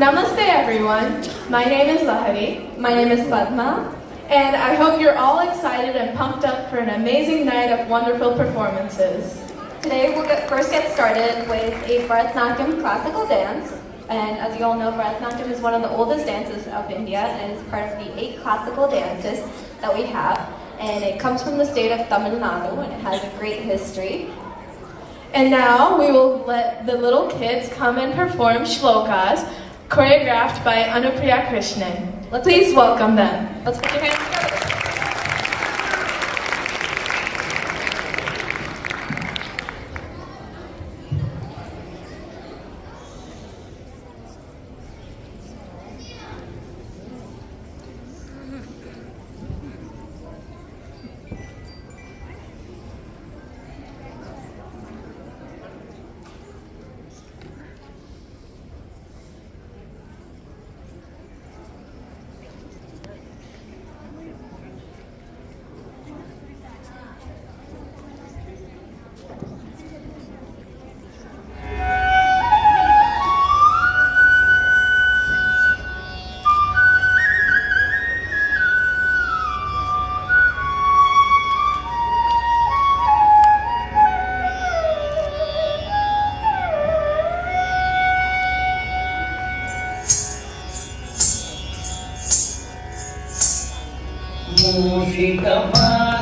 Namaste everyone. My name is Lahari. My name is Padma. And I hope you're all excited and pumped up for an amazing night of wonderful performances. Today we'll first get started with a Bharatanatyam classical dance. And as you all know, Bharatanatyam is one of the oldest dances of India and is part of the 8 classical dances that we have. And it comes from the state of Tamil Nadu and it has a great history. And now we will let the little kids come and perform shlokas choreographed by Anupriya Krishnan. Please welcome them. Let's put your hands together. मूषिकवाकणम्